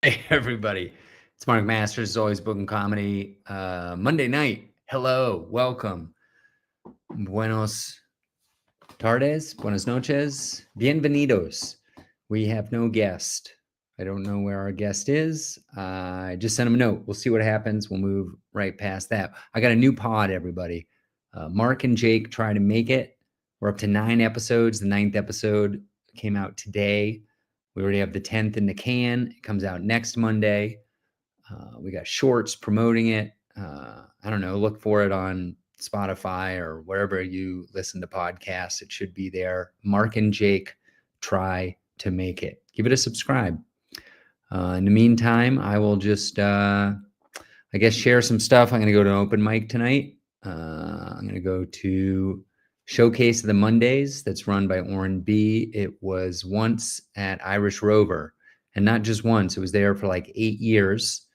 Hey, everybody. It's Mark Masters, Always Bookin Comedy. Monday night. Hello. Welcome. Buenos tardes. Buenas noches. Bienvenidos. We have no guest. I don't know where our guest is. I just sent him a note. We'll see what happens. We'll move right past that. I got a new pod, everybody. Mark and Jake try to make it. We're up to 9 episodes. The 9th episode came out today. We already have the 10th in the can. It comes out next Monday. We got shorts promoting it. I don't know. Look for it on Spotify or wherever you listen to podcasts. It should be there. Mark and Jake try to make it. Give it a subscribe. In the meantime, I will just, I guess, share some stuff. I'm going to go to an open mic tonight. I'm going to go to Showcase of the Mondays that's run by Orrin B. It was once at Irish Rover, and not just once. It was there for like 8 years,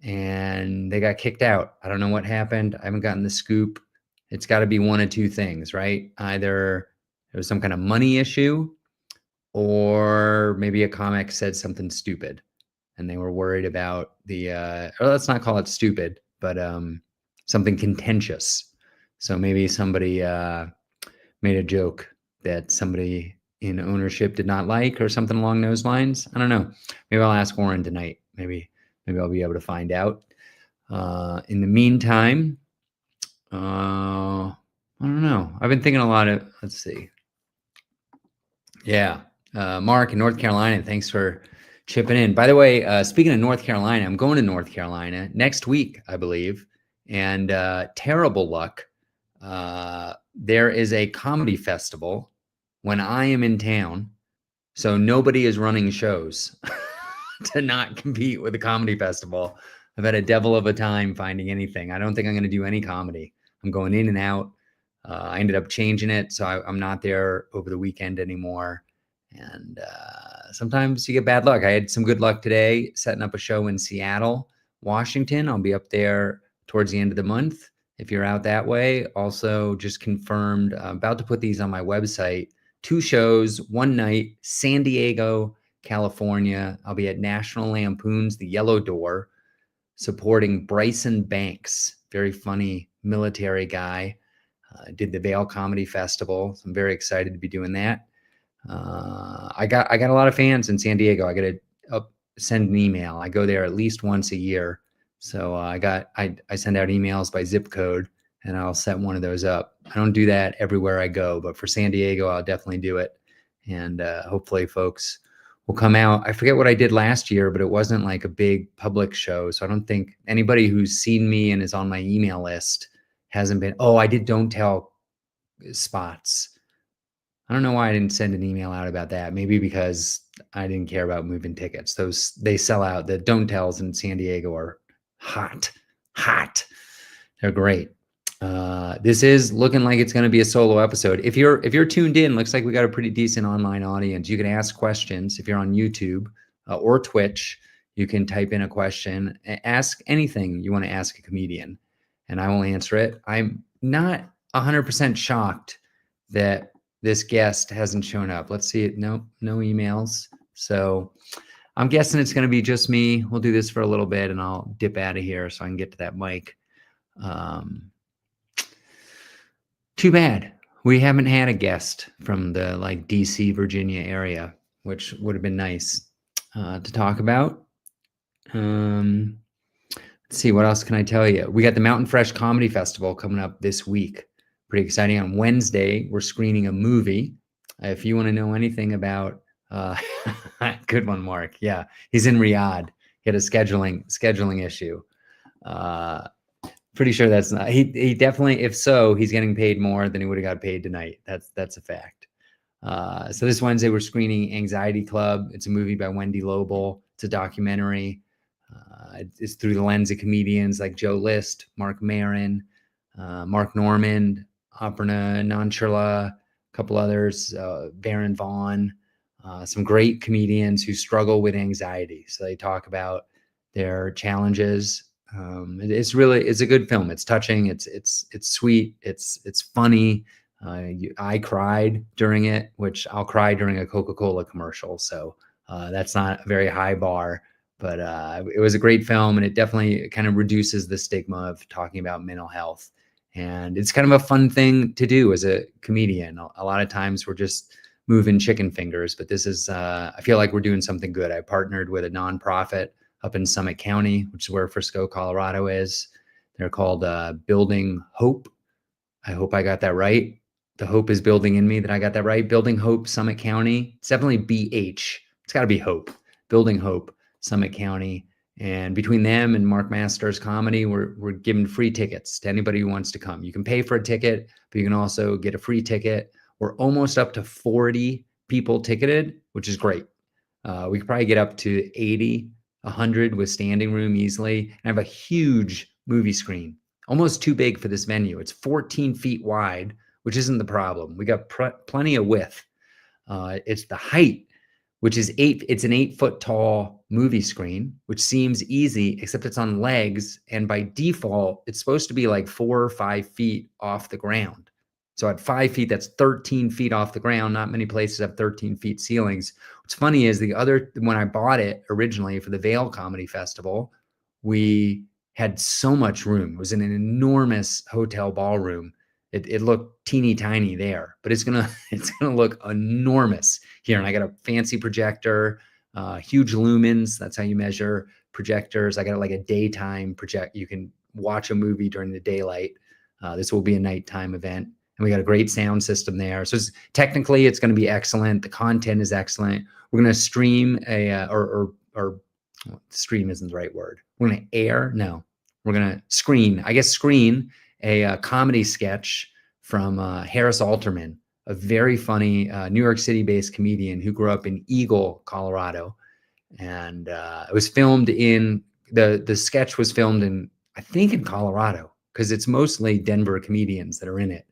and they got kicked out. I don't know what happened. I haven't gotten the scoop. It's got to be one of two things, right? Either there was some kind of money issue, or maybe a comic said something stupid, and they were worried about the, or let's not call it stupid, but something contentious. So maybe somebody made a joke that somebody in ownership did not like or something along those lines. I don't know. Maybe I'll ask Warren tonight. Maybe I'll be able to find out. In the meantime, I don't know. I've been thinking a lot of, let's see. Yeah. Mark in North Carolina, thanks for chipping in. By the way, speaking of North Carolina, I'm going to North Carolina next week, I believe. And terrible luck. There is a comedy festival when I am in town, so nobody is running shows to not compete with the comedy festival. I've had a devil of a time finding anything. I don't think I'm going to do any comedy. I'm going in and out. I ended up changing it, so I'm not there over the weekend anymore. And sometimes you get bad luck. I had some good luck today setting up a show in Seattle, Washington. I'll be up there towards the end of the month. If you're out that way, also just confirmed, I'm about to put these on my website. 2 shows, one night, San Diego, California. I'll be at National Lampoon's The Yellow Door, supporting Bryson Banks, very funny military guy. Did the Vail Comedy Festival. So I'm very excited to be doing that. I got a lot of fans in San Diego. I got to send an email. I go there at least once a year. So I send out emails by zip code, and I'll set one of those up. I don't do that everywhere I go, but for San Diego, I'll definitely do it. And hopefully folks will come out. I forget what I did last year, but it wasn't like a big public show. So I don't think anybody who's seen me and is on my email list hasn't been, I did Don't Tell spots. I don't know why I didn't send an email out about that. Maybe because I didn't care about moving tickets. They sell out. The Don't Tells in San Diego are hot. They're great. This is looking like it's going to be a solo episode. If you're tuned in, looks like we got a pretty decent online audience. You can ask questions. If you're on YouTube or Twitch, you can type in a question. Ask anything you want to ask a comedian, and I will answer it. I'm not 100% shocked that this guest hasn't shown up. Let's see it. No emails. So I'm guessing it's going to be just me. We'll do this for a little bit and I'll dip out of here so I can get to that mic. Too bad we haven't had a guest from the like DC, Virginia area, which would have been nice to talk about. Let's see, what else can I tell you? We got the Mountain Fresh Comedy Festival coming up this week. Pretty exciting. On Wednesday, we're screening a movie. If you want to know anything about, good one, Mark. Yeah, he's in Riyadh. He had a scheduling issue. Pretty sure that's not. He definitely, if so, he's getting paid more than he would have got paid tonight. That's a fact. So this Wednesday, we're screening Anxiety Club. It's a movie by Wendy Lobel. It's a documentary. It's through the lens of comedians like Joe List, Mark Maron, Mark Normand, Aparna Nancherla, a couple others, Baron Vaughn, some great comedians who struggle with anxiety. So they talk about their challenges. It's a good film. It's touching. It's sweet. It's funny. I cried during it, which I'll cry during a Coca-Cola commercial. So that's not a very high bar, But it was a great film, and it definitely kind of reduces the stigma of talking about mental health. And it's kind of a fun thing to do as a comedian. A lot of times we're just moving chicken fingers, but this is, I feel like we're doing something good. I partnered with a nonprofit up in Summit County, which is where Frisco, Colorado is. They're called Building Hope. I hope I got that right. The hope is building in me that I got that right. Building Hope, Summit County. It's definitely BH. It's got to be Hope. Building Hope, Summit County. And between them and Mark Masters Comedy, we're giving free tickets to anybody who wants to come. You can pay for a ticket, but you can also get a free ticket. We're almost up to 40 people ticketed, which is great. We could probably get up to 80, 100 with standing room easily. And I have a huge movie screen, almost too big for this venue. It's 14 feet wide, which isn't the problem. We got plenty of width. It's the height, which is it's an 8-foot tall movie screen, which seems easy, except it's on legs. And by default, it's supposed to be like 4 or 5 feet off the ground. So at 5 feet, that's 13 feet off the ground. Not many places have 13 feet ceilings. What's funny is when I bought it originally for the Vail Comedy Festival, we had so much room. It was in an enormous hotel ballroom. It looked teeny tiny there, but it's gonna look enormous here. And I got a fancy projector, huge lumens. That's how you measure projectors. I got like a daytime project. You can watch a movie during the daylight. This will be a nighttime event. And we got a great sound system there. So technically, it's going to be excellent. The content is excellent. We're going to stream or stream isn't the right word. We're going to air. No, we're going to screen. I guess screen a comedy sketch from Harris Alterman, a very funny New York City-based comedian who grew up in Eagle, Colorado, and it was filmed in the sketch was filmed in, I think, in Colorado, because it's mostly Denver comedians that are in it.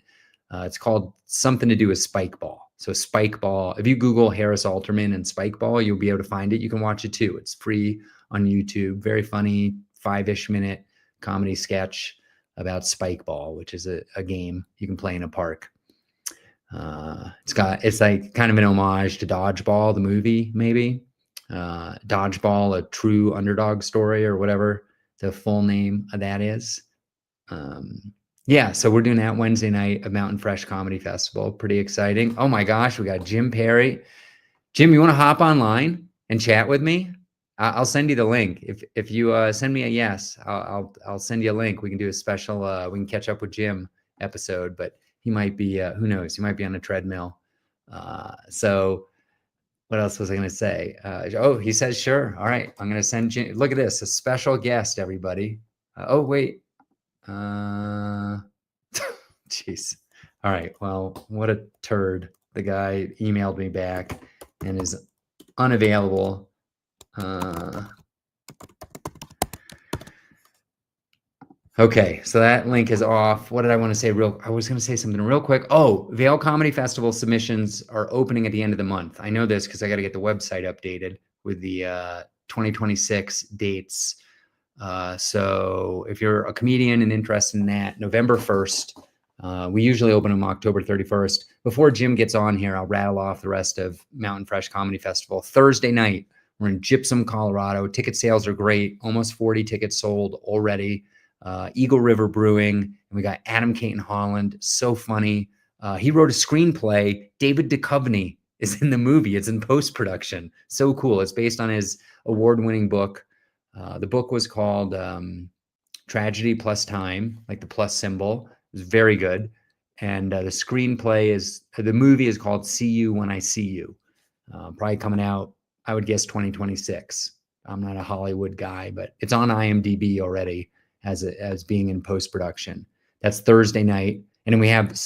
It's called something to do with Spike Ball. So Spike Ball, if you Google Harris Alterman and Spike Ball, you'll be able to find it. You can watch it too. It's free on YouTube. Very funny, 5-ish minute comedy sketch about Spike Ball, which is a game you can play in a park. It's like kind of an homage to Dodgeball, the movie, maybe. Dodgeball, a true underdog story, or whatever the full name of that is. Yeah, so we're doing that Wednesday night at Mountain Fresh Comedy Festival. Pretty exciting. Oh my gosh, we got Jim Perry. Jim, you want to hop online and chat with me? I'll send you the link. If you send me a yes, I'll send you a link. We can do a special we can catch up with Jim episode, but he might be who knows? He might be on a treadmill. So what else was I going to say? Oh, he says sure. All right, I'm going to send Jim. Look at this, a special guest, everybody. Oh wait. Jeez. All right. Well, what a turd. The guy emailed me back and is unavailable. Okay, so that link is off. What did I want to say? I was going to say something real quick. Oh, Vail Comedy Festival submissions are opening at the end of the month. I know this because I got to get the website updated with the 2026 dates. So if you're a comedian and interested in that, November 1st, we usually open them October 31st. Before Jim gets on here, I'll rattle off the rest of Mountain Fresh Comedy Festival. Thursday night, we're in Gypsum, Colorado. Ticket sales are great. Almost 40 tickets sold already. Eagle River Brewing. And we got Adam Caton Holland. So funny. He wrote a screenplay. David Duchovny is in the movie. It's in post-production. So cool. It's based on his award-winning book. The book was called Tragedy Plus Time, like the plus symbol. It was very good. And the movie is called See You When I See You. Probably coming out, I would guess 2026. I'm not a Hollywood guy, but it's on IMDb already as being in post-production. That's Thursday night. And then we have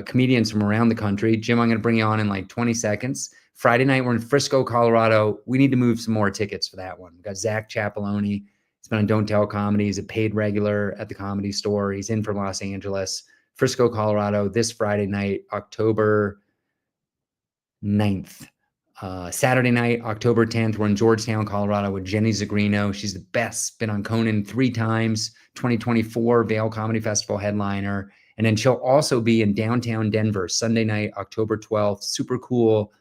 comedians from around the country. Jim, I'm going to bring you on in like 20 seconds. Friday night, we're in Frisco, Colorado. We need to move some more tickets for that one. We've got Zach Ciappelloni. He's been on Don't Tell Comedy. He's a paid regular at the Comedy Store. He's in from Los Angeles. Frisco, Colorado, this Friday night, October 9th. Saturday night, October 10th, we're in Georgetown, Colorado with Jenny Zagrino. She's the best. Been on Conan 3 times. 2024 Vail Comedy Festival headliner. And then she'll also be in downtown Denver, Sunday night, October 12th. Super cool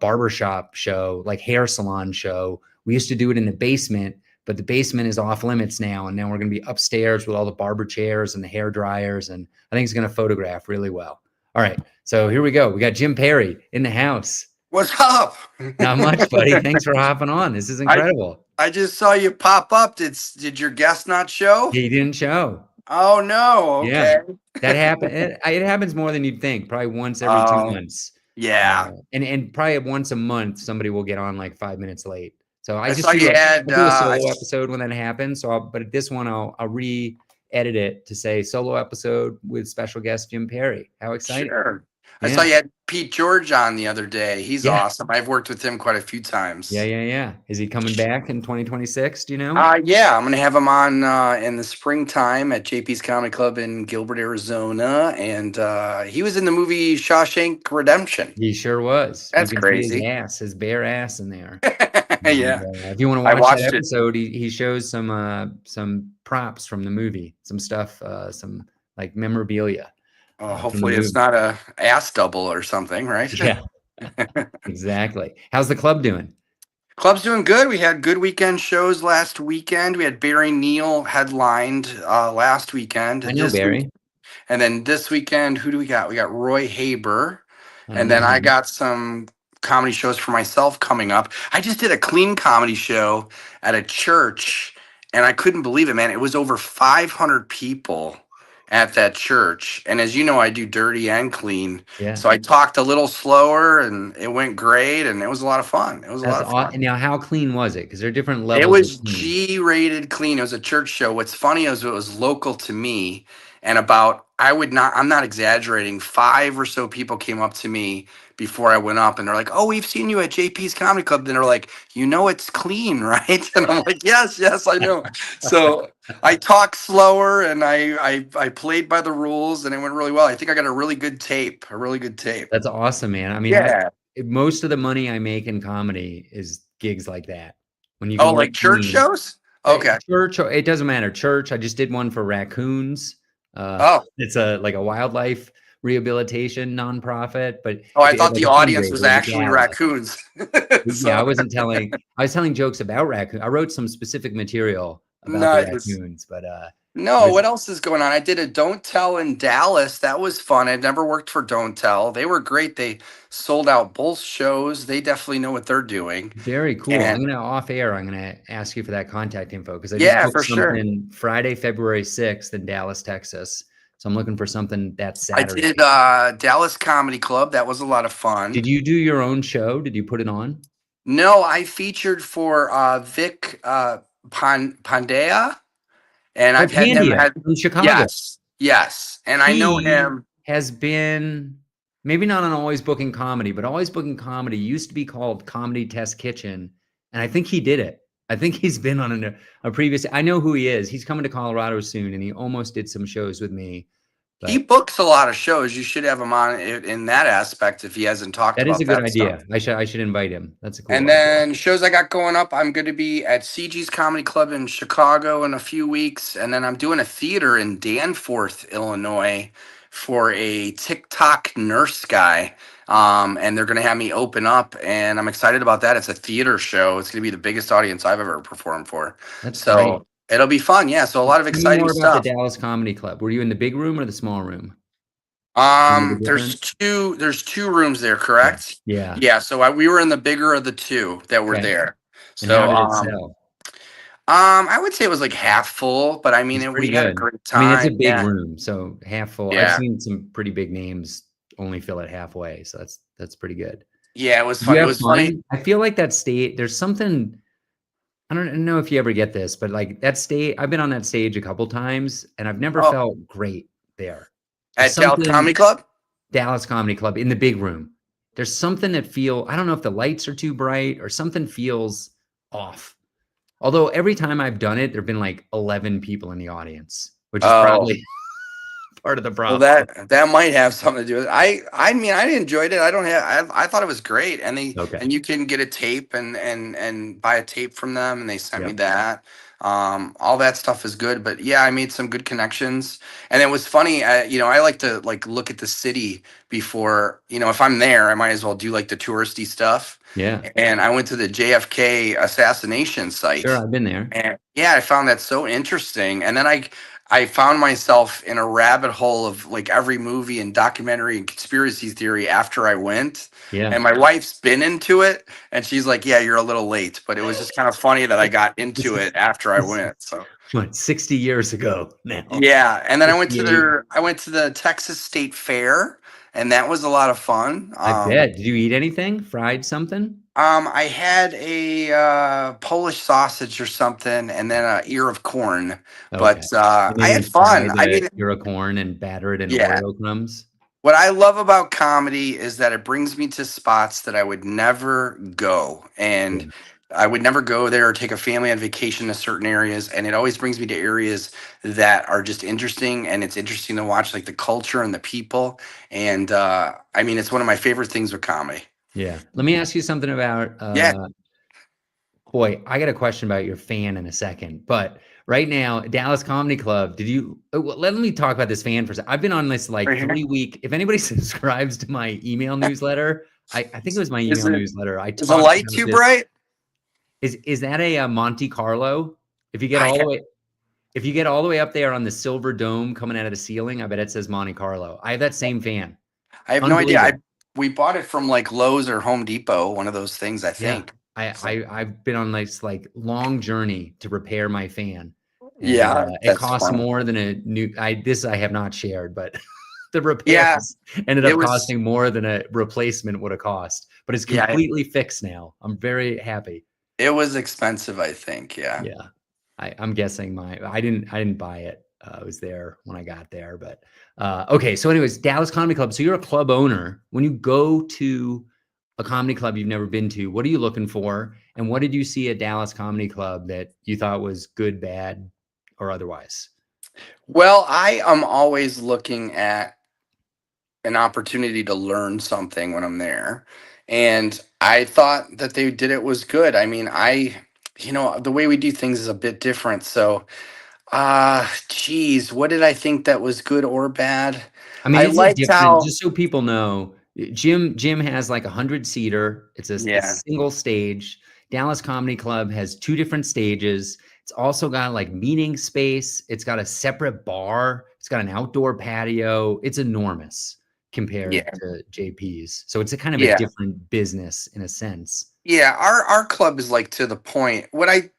barbershop show, like hair salon show We used to do it in the basement, but the basement is off limits now. And now we're going to be upstairs with all the barber chairs and the hair dryers. And I think it's going to photograph really well. All right. So here we go. We got Jim Perry in the house. What's up? Not much, buddy. Thanks for hopping on. This is incredible. I just saw you pop up. Did your guest not show? He didn't show. Oh no. Okay. Yeah, that happened. It happens more than you'd think. Probably once every 2 months. Yeah. And probably once a month, somebody will get on like 5 minutes late. So I just saw you I'll had, do a solo episode when that happens. But this one, I'll re-edit it to say solo episode with special guest Jim Perry. How exciting! Sure. Yeah. I saw you had Pete George on the other day. He's awesome. I've worked with him quite a few times. Yeah. Is he coming back in 2026? Do you know? Yeah, I'm going to have him on in the springtime at JP's Comedy Club in Gilbert, Arizona. And he was in the movie Shawshank Redemption. He sure was. That's crazy. His bare ass in there. Yeah. If you want to watch that episode, he shows some props from the movie, some stuff, some like memorabilia. Hopefully it's not a ass double or something, right? Yeah, exactly. How's the club doing? Club's doing good. We had good weekend shows last weekend. We had Barry Neal headlined last weekend. I know Barry. And then this weekend, who do we got? We got Roy Haber. And then I got some comedy shows for myself coming up. I just did a clean comedy show at a church, and I couldn't believe it, man. It was over 500 people at that church. And as you know, I do dirty and clean. Yeah. So I talked a little slower and it went great, and it was a lot of fun. It was a lot of fun. And now how clean was it? Because there are different levels. It was G-rated clean. It was a church show. What's funny is it was local to me, and I'm not exaggerating, 5 or so people came up to me before I went up, and they're like, "Oh, we've seen you at JP's Comedy Club." Then they're like, it's clean, right? And I'm like, yes, I know. So I talked slower, and I played by the rules, and it went really well. I think I got a really good tape. That's awesome, man. I mean, most of the money I make in comedy is gigs like that. When you like church shows? Okay. Church, it doesn't matter. Church, I just did one for raccoons. It's a wildlife rehabilitation nonprofit, but I thought the audience was actually raccoons. Yeah, I was telling jokes about raccoons. I wrote some specific material about the raccoons, but what else is going on? I did a Don't Tell in Dallas. That was fun. I've never worked for Don't Tell. They were great. They sold out both shows. They definitely know what they're doing. Very cool. I'm gonna off air. I'm gonna ask you for that contact info because I just booked something Friday, February 6th in Dallas, Texas. So I'm looking for something that Saturday. I did Dallas Comedy Club. That was a lot of fun. Did you do your own show? Did you put it on? No, I featured for Vic Pandya. And I've had him from Chicago. Yes. And I know him. Has been maybe not on Always Bookin Comedy, but Always Bookin Comedy used to be called Comedy Test Kitchen. And I think he did it. I think he's been on a previous. I know who he is. He's coming to Colorado soon, and he almost did some shows with me. But he books a lot of shows. You should have him on in that aspect if he hasn't talked about that. That is a good idea. I should invite him. That's a cool idea. Then shows I got going up, I'm going to be at CG's Comedy Club in Chicago in a few weeks. And then I'm doing a theater in Danforth, Illinois for a TikTok nurse guy. And they're going to have me open up, and I'm excited about that. It's a theater show. It's going to be the biggest audience I've ever performed for. That's great. It'll be fun. Yeah. So a lot of exciting stuff. About the Dallas Comedy Club. Were you in the big room or the small room? There's two rooms there, correct? Yeah. Yeah. So we were in the bigger of the two that were there. And how did it sell? I would say it was like half full, but I mean, we had a great time. I mean, it's a big room, so half full. Yeah. I've seen some pretty big names only fill it halfway, so that's pretty good. Yeah, it was fun. It was funny. I feel like that stage, there's something, I don't know if you ever get this, but like that stage, I've been on that stage a couple times, and I've never felt great there. At Dallas Comedy Club? Dallas Comedy Club in the big room. There's something that I don't know if the lights are too bright or something feels off. Although every time I've done it, there've been like 11 people in the audience, which is probably part of the problem. Well, that might have something to do with it. I mean, I enjoyed it. I thought it was great, and and you can get a tape and buy a tape from them, and they sent me that. All that stuff is good, but yeah, I made some good connections. And it was funny, I like to like look at the city before, if I'm there, I might as well do like the touristy stuff. Yeah. And I went to the JFK assassination Sure. site, I've been there. and yeah, I found that so interesting. And then I found myself in a rabbit hole of like every movie and documentary and conspiracy theory after I went. Yeah. And my wife's been into it, and she's like, "Yeah, you're a little late," but it was just kind of funny that I got This into is, it after I this is went. So what, 60 years ago now. yeah, and then 58. I went to the Texas State Fair, and that was a lot of fun. I bet. Did you eat anything? Fried something? I had a Polish sausage or something, and then a ear of corn. Okay. But And I then had you fry fun. I the mean, euro corn and batter it in yeah. Oreo crumbs. What I love about comedy is that it brings me to spots that I would never go, Yeah. and I would never go there or take a family on vacation to certain areas. And it always brings me to areas that are just interesting, and it's interesting to watch like the culture and the people. And I mean, it's one of my favorite things with comedy. Yeah. Let me ask you something about Yeah, boy, I got a question about your fan in a second, but right now, Dallas Comedy Club, did you well, let me talk about this fan for a second. I've been on this like right here. 3 week. If anybody subscribes to my email newsletter, I think it was my Is email it newsletter. I is the talked light about too this. bright? Is that a, Monte Carlo? If you get I all the ha- way if you get all the way up there on the silver dome coming out of the ceiling, I bet it says Monte Carlo. I have that same fan. I have no idea. Unbelievable. We bought it from like Lowe's or Home Depot, one of those things, I Yeah. think. I, So I I've been on this like long journey to repair my fan, and yeah, it that's costs fun. more than a new. I have not shared, but the Yeah, repairs ended it up was. costing more than a replacement would have cost. But it's Yeah, completely fixed now. I'm very happy. it was expensive, I think. Yeah. Yeah, I'm guessing I didn't buy it. I was there when I got there, but okay. So, anyways, Dallas Comedy Club. So you're a club owner. When you go to a comedy club you've never been to, what are you looking for? And what did you see at Dallas Comedy Club that you thought was good, bad, or otherwise? Well, I am always looking at an opportunity to learn something when I'm there. And I thought that they did it was good. I mean, the way we do things is a bit different. So, geez, what did I think that was good or bad? I mean, I it's a liked different, how, just so people know, Jim has like 100 seater. It's a yeah, single stage. Dallas Comedy Club has two different stages. It's also got like meeting space. It's got a separate bar. It's got an outdoor patio. It's enormous compared yeah, to JP's. So it's a kind of a yeah. different business in a sense. Yeah, our club is like to the point. What I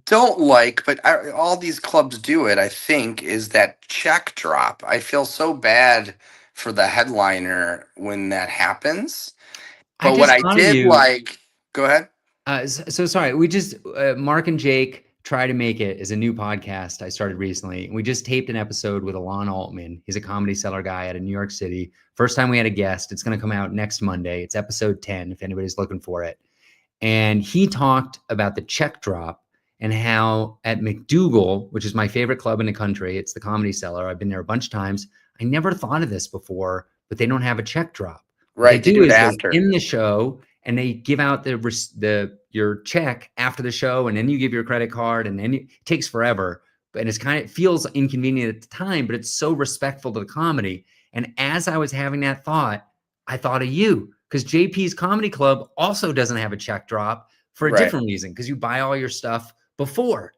don't like, but all these clubs do it, I think, is that check drop. I feel so bad for the headliner when that happens. I But what just I thought of did you. like, go ahead. So sorry. We just Mark and Jake try to make it is a new podcast I started recently. We just taped an episode with Alon Altman. He's a comedy seller guy out of New York City. First time we had a guest. It's going to come out next Monday. It's episode 10 if anybody's looking for it. And he talked about the check drop and how at McDougal, which is my favorite club in the country, it's the Comedy Cellar. I've been there a bunch of times. I never thought of this before, but they don't have a check drop. What they Right, they do do it is they after. end the show and they give out your check after the show, and then you give your credit card, and then it takes forever. And it feels inconvenient at the time, but it's so respectful to the comedy. And as I was having that thought, I thought of you because JP's Comedy Club also doesn't have a check drop for a Right. different reason because you buy all your stuff before.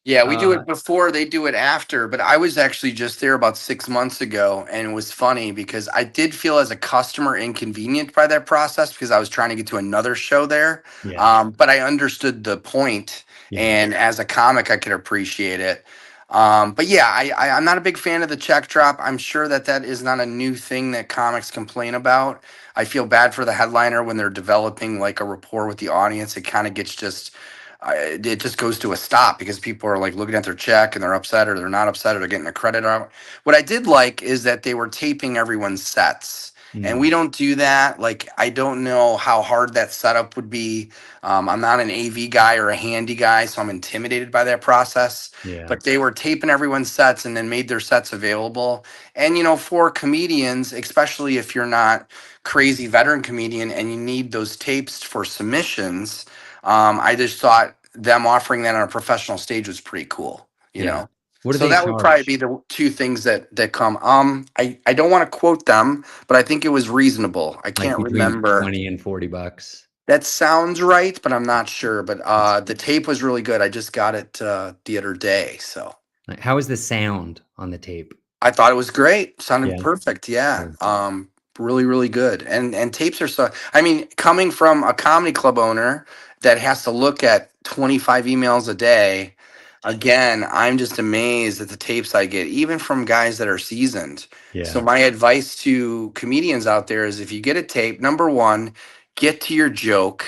Yeah, we do Uh, it before, they do it after. But I was actually just there about 6 months ago, and it was funny because I did feel as a customer inconvenient by that process because I was trying to get to another show there. yeah, But I understood the point, yeah, and as a comic, I could appreciate it. But yeah, I'm not a big fan of the check drop. I'm sure that that is not a new thing that comics complain about. I feel bad for the headliner when they're developing like a rapport with the audience. It kind of gets just it just goes to a stop because people are like looking at their check and they're upset or they're not upset or they're getting a credit out. What I did like is that they were taping everyone's sets. And mm, we don't do that. Like, I don't know how hard that setup would be. I'm not an AV guy or a handy guy, so I'm intimidated by that process. yeah, But they were taping everyone's sets and then made their sets available. And, for comedians, especially if you're not crazy veteran comedian and you need those tapes for submissions, I just thought them offering that on a professional stage was pretty cool, you Yeah. know. What do So they that would probably be charge? the two things that come. I don't want to quote them, but I think it was reasonable. I Like can't between remember. 20 and 40 bucks. That sounds right, but I'm not sure. But That's the tape was really good. I just got it the other day, so how is the sound on the tape? I thought it was great. Sounded Yeah. perfect. Yeah. Cool. Really, really good. And tapes are so. I mean, coming from a comedy club owner that has to look at 25 emails a day, again, I'm just amazed at the tapes I get, even from guys that are seasoned. So Yeah. my advice to comedians out there is, if you get a tape, number one, get to your joke.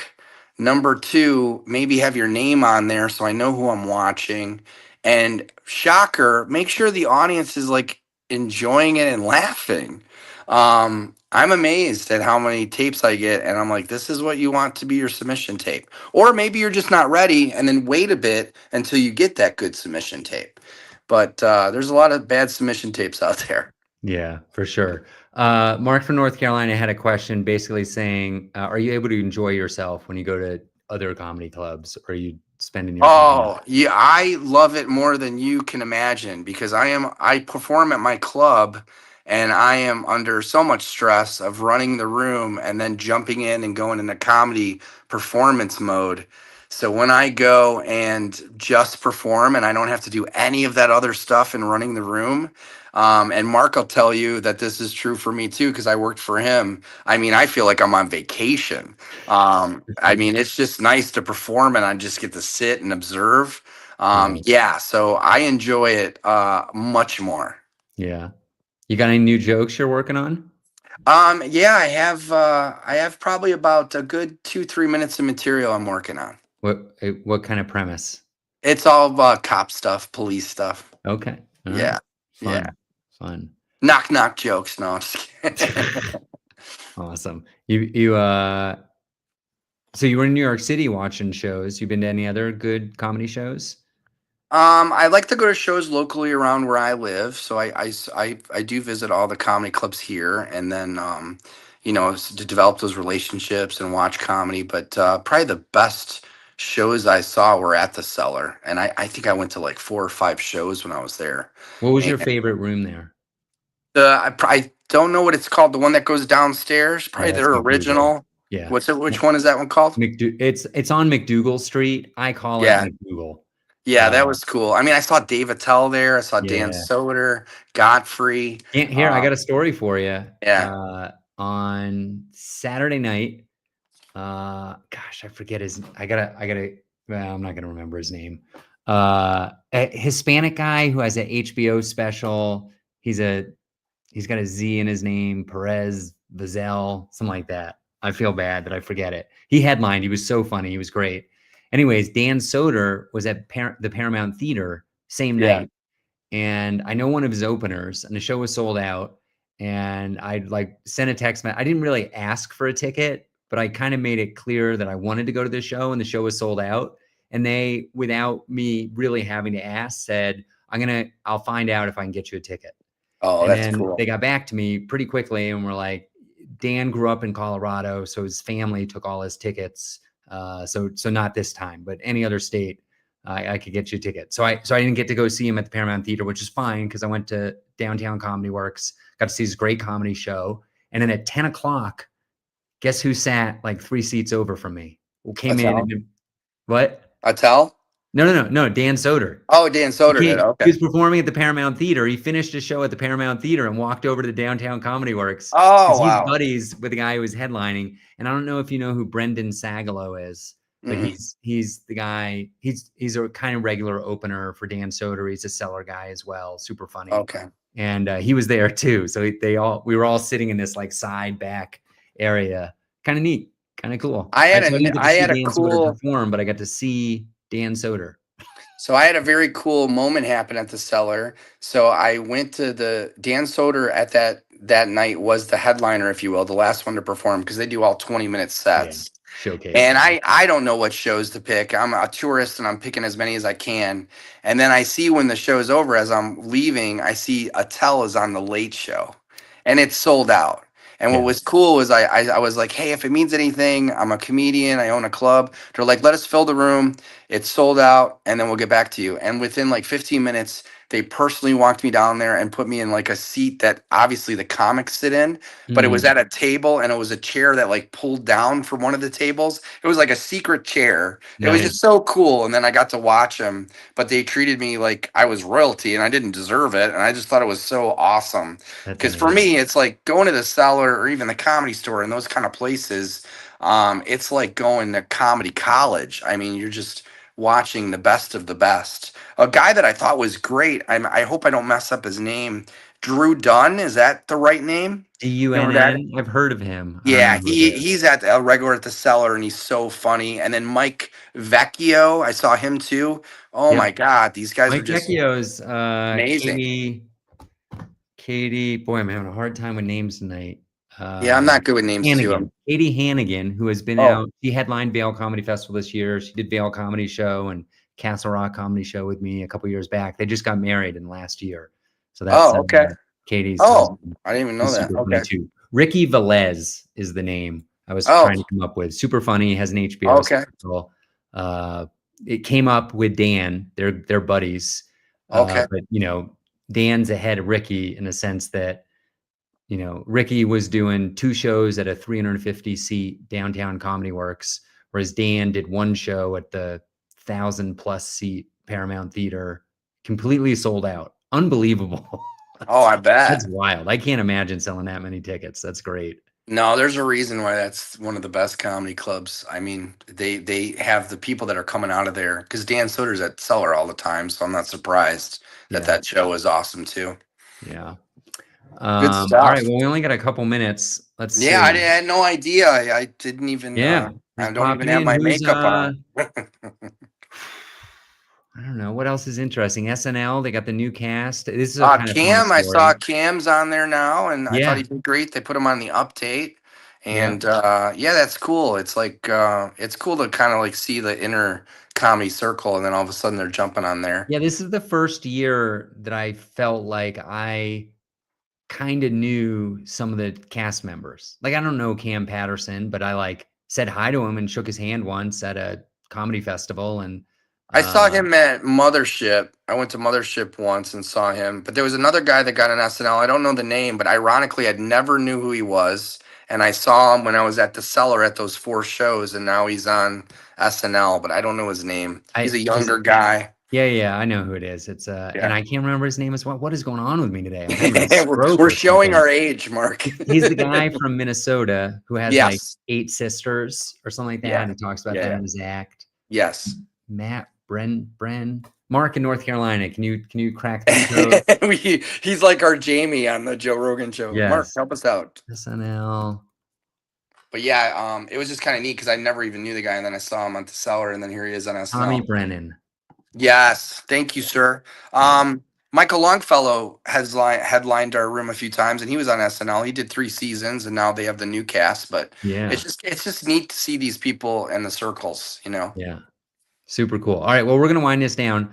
Number two, maybe have your name on there so I know who I'm watching. And shocker, make sure the audience is like enjoying it and laughing. I'm amazed at how many tapes I get, and I'm like, this is what you want to be your submission tape. Or maybe you're just not ready, and then wait a bit until you get that good submission tape. But there's a lot of bad submission tapes out there. Yeah, for sure. Mark from North Carolina had a question basically saying, are you able to enjoy yourself when you go to other comedy clubs? Or are you spending your time? Oh, yeah, I love it more than you can imagine, because I perform at my club, and I am under so much stress of running the room and then jumping in and going into comedy performance mode. So when I go and just perform and I don't have to do any of that other stuff in running the room, and Mark will tell you that this is true for me too, because I worked for him. I mean, I feel like I'm on vacation. I mean, it's just nice to perform and I just get to sit and observe. Yeah. Yeah, so I enjoy it much more. Yeah. You got any new jokes you're working on? Yeah, I have probably about a good 2-3 minutes of material I'm working on. What kind of premise? It's all cop stuff, police stuff. Okay. All right. Yeah, yeah. Fun. Fun. Knock knock jokes. No, I'm just kidding. Awesome. So you were in New York City watching shows. You been to any other good comedy shows? I like to go to shows locally around where I live, so I do visit all the comedy clubs here, and then to develop those relationships and watch comedy. But probably the best shows I saw were at the Cellar, and I think I went to like 4 or 5 shows when I was there. What was And your favorite room there? I don't know what it's called. The one that goes downstairs, Oh, probably that's their McDougal. original. Yeah. What's it? Which one is that one called? It's on McDougal Street. I call it Yeah. McDougal. Yeah, that was cool. I mean, I saw Dave Attell there. I saw Dan Yeah. Soder, Godfrey. Here, I got a story for you. Yeah. On Saturday night, gosh, I forget well, I'm not gonna remember his name. A Hispanic guy who has an HBO special. He's got a Z in his name, Perez Vizel, something like that. I feel bad that I forget it. He headlined. He was so funny. He was great. Anyways, Dan Soder was at the Paramount Theater same Yeah. night, and I know one of his openers, and the show was sold out. And I like sent a text. I didn't really ask for a ticket, but I kind of made it clear that I wanted to go to the show, and the show was sold out. And they, without me really having to ask, said, I'll find out if I can get you a ticket. Oh, And that's then cool. they got back to me pretty quickly and were like, Dan grew up in Colorado, so his family took all his tickets. So not this time, but any other state, I could get you a ticket. So I didn't get to go see him at the Paramount Theater, which is fine because I went to Downtown Comedy Works, got to see his great comedy show. And then at 10 o'clock, guess who sat like 3 seats over from me? Who came in Attell? and what? Attell? No, Dan Soder. Oh, Dan Soder did. He Okay. was performing at the Paramount Theater. He finished his show at the Paramount Theater and walked over to the Downtown Comedy Works because Oh, he's wow. buddies with the guy who was headlining. And I don't know if you know who Brendan Sagalow is, but Mm-mm. he's the guy. He's a kind of regular opener for Dan Soder. He's a Cellar guy as well, super funny. Okay. And he was there too. So we were all sitting in this like side back area, kind of neat, kind of cool. I had So I didn't get to I see had a Dan Soder cool perform, but I got to see Dan Soder. So I had a very cool moment happen at the Cellar. So I went to the Dan Soder at that night was the headliner, if you will, the last one to perform, because they do all 20-minute Yeah, sets. showcase. And I don't know what shows to pick. I'm a tourist and I'm picking as many as I can. And then I see when the show's over, as I'm leaving, I see Attell is on the Late Show, and it's sold out. And what Yeah. was cool was I was like, hey, if it means anything, I'm a comedian, I own a club. They're like, let us fill the room. It's sold out, and then we'll get back to you. And within like 15 minutes, they personally walked me down there and put me in like a seat that obviously the comics sit in, but it was Mm, at a table and it was a chair that like pulled down from one of the tables. It was like a secret chair. It was just nice. so cool. And then I got to watch them, but they treated me like I was royalty and I didn't deserve it. And I just thought it was so awesome. That's Because for amazing. me, it's like going to the cellar or even the comedy store and those kind of places. It's like going to comedy college. I mean, you're just watching the best of the best. A guy that I thought was great. I hope I don't mess up his name. Drew Dunn, is that the right name? You know who that? DUNN. I've heard of him. I don't know Yeah, who it is. he's at a regular at the cellar and he's so funny. And then Mike Vecchio, I saw him too. Oh my Yep. God, these guys are Mike just Vecchio's amazing. Katie, boy, I'm having a hard time with names tonight. Yeah, I'm not good with names too. Katie Hannigan, who has been Oh, out. She headlined Vail Comedy Festival this year. She did Vail Comedy Show and Castle Rock Comedy Show with me a couple years back. They just got married in last year. So that's oh, okay. Katie's Oh, husband. I didn't even know He's that. super funny Okay. too. Ricky Velez is the name I was Oh, trying to come up with. Super funny, has an HBO okay. special. Uh, it came up with Dan. They're buddies. Okay. But Dan's ahead of Ricky in a sense that Ricky was doing 2 shows at a 350 seat downtown Comedy Works, whereas Dan did 1 show at the 1,000+ seat Paramount Theater, completely sold out. Unbelievable. Oh, I That's bet. wild. I can't imagine selling that many tickets. That's great. No, there's a reason why that's one of the best comedy clubs. I mean, they have the people that are coming out of there because Dan Soder's at Cellar all the time, so I'm not surprised that Yeah. that show is awesome too. Yeah. Good All stuff. right. Well, we only got a couple minutes. Let's Yeah, see. I had no idea. I didn't even. Yeah. I Who's don't even popping have in? my makeup on. I don't know. What else is interesting? SNL, they got the new cast. This is a kind of funny Cam, I saw story. Cam's on there now, and I thought Yeah. he did great. They put him on the update, Yeah. and yeah, that's cool. It's like it's cool to kind of like see the inner comedy circle, and then all of a sudden they're jumping on there. Yeah, this is the first year that I felt like I kind of knew some of the cast members. Like I don't know Cam Patterson, but I like said hi to him and shook his hand once at a comedy festival. And I saw uh, him at Mothership. I went to Mothership once and saw him. But there was another guy that got an SNL. I don't know the name, but ironically, I never knew who he was. And I saw him when I was at the Cellar at those 4 shows, and now he's on SNL, but I don't know his name. He's a is younger guy. yeah, I know who it is. It's and Yeah. I can't remember his name as well. What is going on with me today? I'm having a we're, stroke we're or showing something. our age, Mark. He's the guy from Minnesota who has like Yes. 8 sisters or something like that, Yeah. and talks about Yeah. them Yeah. in his act. Yes. Matt Mark in North Carolina. Can you crack that code? He's like our Jamie on the Joe Rogan show. Mark, Yes. help us out. SNL. But yeah, it was just kind of neat because I never even knew the guy, and then I saw him on the Cellar, and then here he is on Tommy SNL. Brennan. Yes, thank you, sir. Yeah. Michael Longfellow has headlined our room a few times, and he was on SNL. He did 3 seasons, and now they have the new cast. But Yeah. it's just neat to see these people in the circles, you know. Yeah. Super cool. All right. Well, we're going to wind this down.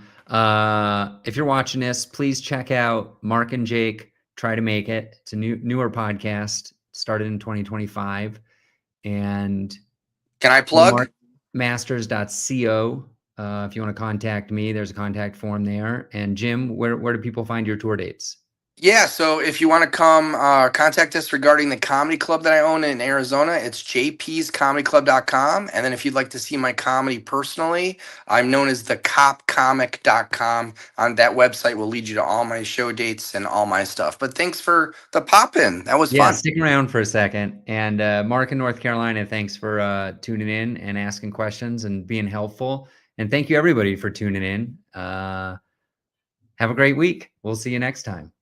If you're watching this, please check out Mark and Jake Try to Make It. It's a newer podcast, started in 2025. And Can I plug? markmasters.co. If you want to contact me, there's a contact form there. And Jim, where do people find your tour dates? Yeah, so if you want to come contact us regarding the comedy club that I own in Arizona, it's jpscomedyclub.com. And then if you'd like to see my comedy personally, I'm known as thecopcomic.com. On that website will lead you to all my show dates and all my stuff. But thanks for the pop-in. That was Yeah, fun. stick around for a second. And Mark in North Carolina, thanks for tuning in and asking questions and being helpful. And thank you, everybody, for tuning in. Have a great week. We'll see you next time.